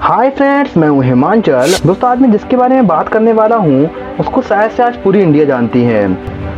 Hi friends, मैं हूँ हिमांचल। दोस्तों, आज मैं जिसके बारे में बात करने वाला हूँ उसको शायद से आज पूरी इंडिया जानती है,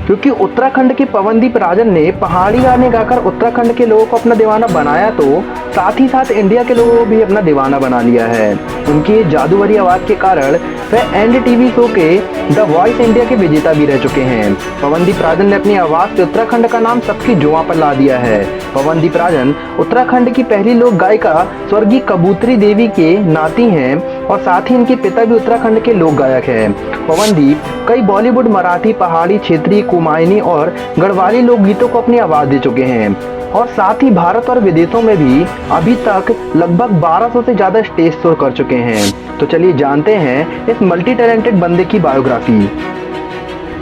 क्योंकि उत्तराखंड के पवनदीप राजन ने पहाड़ी गाने गाकर उत्तराखंड के लोगों को अपना दीवाना बनाया, तो साथ ही साथ इंडिया के लोगों को भी अपना दीवाना बना लिया है। उनकी जादू भरी आवाज़ के कारण वह एनडीटीवी शो के द वॉइस इंडिया के विजेता भी रह चुके हैं। पवनदीप राजन ने अपनी आवाज़ से उत्तराखंड का नाम सबकी जुबां पर ला दिया है। पवनदीप राजन उत्तराखंड की पहली लोक गायिका स्वर्गीय कबूतरी देवी के नाती हैं और साथ ही इनके पिता भी उत्तराखंड के लोक गायक हैं। पवनदीप कई बॉलीवुड, मराठी, पहाड़ी, क्षेत्रीय, कुमाऊनी और गढ़वाली लोकगीतों को अपनी आवाज़ दे चुके हैं और साथ ही भारत और विदेशों में भी अभी तक लगभग 1200 से ज़्यादा स्टेज शो कर चुके हैं। तो चलिए जानते हैं इस मल्टी टैलेंटेड बंदे की बायोग्राफी।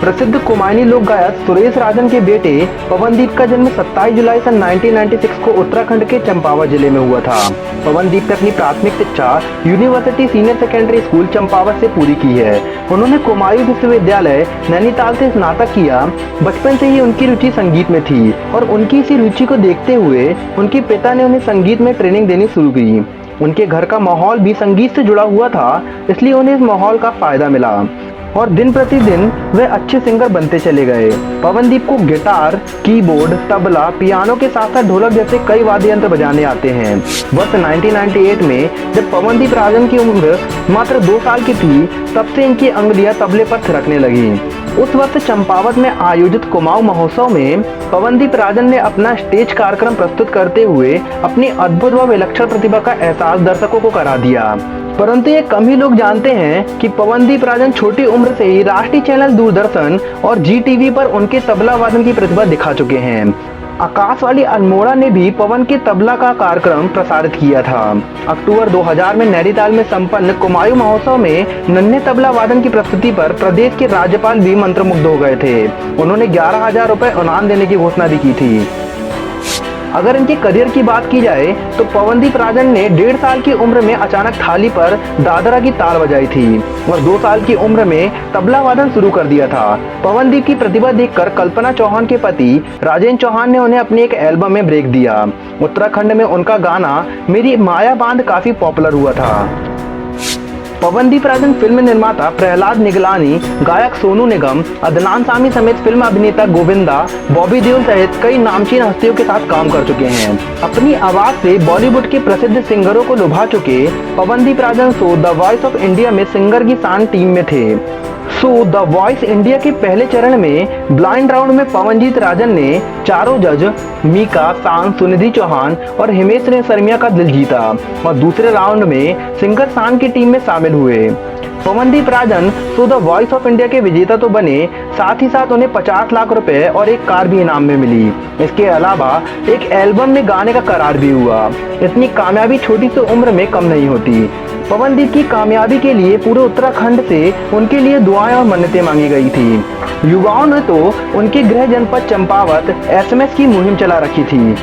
प्रसिद्ध कुमाऊनी लोक गायक सुरेश राजन के बेटे पवनदीप का जन्म 27 जुलाई सन 1996 को उत्तराखंड के चंपावत जिले में हुआ था। पवनदीप ने अपनी प्राथमिक शिक्षा university senior secondary school Champawat से पूरी की है। उन्होंने कुमाऊं विश्वविद्यालय नैनीताल से स्नातक किया। बचपन से ही उनकी रुचि संगीत में थी और उनकी इसी रुचि को देखते हुए उनके पिता ने उन्हें संगीत में ट्रेनिंग देनी शुरू की। उनके घर का माहौल भी संगीत से जुड़ा हुआ था, इसलिए उन्हें इस माहौल का फायदा मिला और दिन प्रतिदिन वे अच्छे सिंगर बनते चले गए। पवनदीप को गिटार, कीबोर्ड, तबला, पियानो के साथ साथ ढोलक जैसे कई वाद्य यंत्र बजाने आते हैं। वर्ष 1998 में जब पवनदीप राजन की उम्र मात्र 2 साल की थी, तब से इनकी अंगुलियां तबले पर थिरकने लगी। उस वर्ष चंपावत में आयोजित कुमाऊं महोत्सव में पवनदीप राजन ने अपना स्टेज कार्यक्रम प्रस्तुत करते हुए अपनी अद्भुत व विलक्षण प्रतिभा का एहसास दर्शकों को करा दिया। परंतु ये कम ही लोग जानते हैं कि पवनदीप राजन छोटी उम्र से ही राष्ट्रीय चैनल दूरदर्शन और जी टीवी पर उनके तबला वादन की प्रतिभा दिखा चुके हैं। आकाशवाणी अल्मोड़ा ने भी पवन के तबला का कार्यक्रम प्रसारित किया था। अक्टूबर 2000 में नैनीताल में संपन्न कुमाऊं महोत्सव में नन्हे तबला वादन की प्रस्तुति पर प्रदेश के राज्यपाल भी मंत्रमुग्ध हो गए थे। उन्होंने 11,000 रुपए इनाम देने की घोषणा भी की थी। अगर इनके करियर की बात की जाए तो पवनदीप राजन ने 1.5 साल की उम्र में अचानक थाली पर दादरा की ताल बजाई थी और 2 साल की उम्र में तबला वादन शुरू कर दिया था। पवनदीप की प्रतिभा देखकर कल्पना चौहान के पति राजेंद्र चौहान ने उन्हें अपनी एक एल्बम में ब्रेक दिया। उत्तराखंड में उनका गाना मेरी माया बांध काफी पॉपुलर हुआ था। पवनदीप राजन फिल्म निर्माता प्रहलाद निगलानी, गायक सोनू निगम, अदनान सामी समेत फिल्म अभिनेता गोविंदा, बॉबी देओल सहित कई नामचीन हस्तियों के साथ काम कर चुके हैं। अपनी आवाज से बॉलीवुड के प्रसिद्ध सिंगरों को लुभा चुके Pawandeep Rajan show the voice of India में सिंगर की शान टीम में थे। शो द वॉइस इंडिया के पहले चरण में ब्लाइंड राउंड में पवनदीप राजन ने चारों जज मीका, शान, सुनिधि चौहान और हिमेश रेशमिया का दिल जीता और दूसरे राउंड में सिंगर शान की टीम में शामिल हुए। Pawandeep Rajan show the voice of India के विजेता तो बने, साथ ही साथ उन्हें 50 लाख रुपए और एक कार भी इनाम में मिली। इसके अलावा एक एल्बम में गाने का करार भी हुआ। इतनी कामयाबी छोटी सी उम्र में कम नहीं होती। पवनदीप की कामयाबी के लिए पूरे उत्तराखंड से उनके लिए दुआएं और मन्नतें मांगी गई थी। युवाओं ने तो उनके गृह जनपद चंपावत एसएमएस की मुहिम चला रखी थी।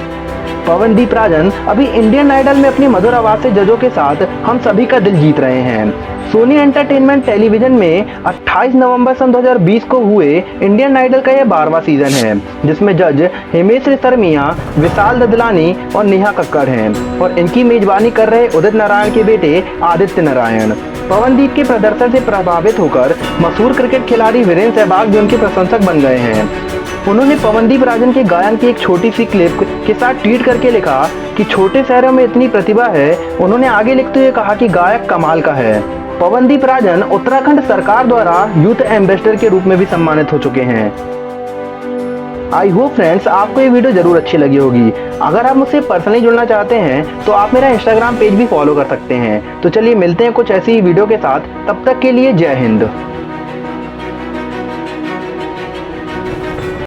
पवनदीप राजन अभी इंडियन आइडल में अपनी मधुर आवाज से जजों के साथ हम सभी का दिल जीत रहे हैं। सोनी एंटरटेनमेंट टेलीविजन में 28 नवंबर सन 2020 को हुए इंडियन आइडल का यह 12वां सीजन है, जिसमें जज हिमेश रेशमिया, विशाल ददलानी और नेहा कक्कड़ हैं और इनकी मेजबानी कर रहे उदित नारायण के बेटे आदित्य नारायण। पवनदीप के प्रदर्शन से प्रभावित होकर मशहूर क्रिकेट खिलाड़ी वीरेंद्र सहवाग भी उनके प्रशंसक बन गए हैं। उन्होंने पवनदीप राजन के गायन की एक छोटी सी क्लिप के साथ ट्वीट करके लिखा कि छोटे शहरों में इतनी प्रतिभा है। उन्होंने आगे लिखते हुए कहा कि गायक कमाल का है। पवनदीप राजन उत्तराखंड सरकार द्वारा यूथ एम्बेसडर के रूप में भी सम्मानित हो चुके हैं। आई होप फ्रेंड्स, आपको ये वीडियो जरूर अच्छी लगी होगी। अगर आप मुझसे पर्सनली जुड़ना चाहते हैं तो आप मेरा इंस्टाग्राम पेज भी फॉलो कर सकते हैं। तो चलिए मिलते हैं कुछ ऐसी वीडियो के साथ। तब तक के लिए जय हिंद।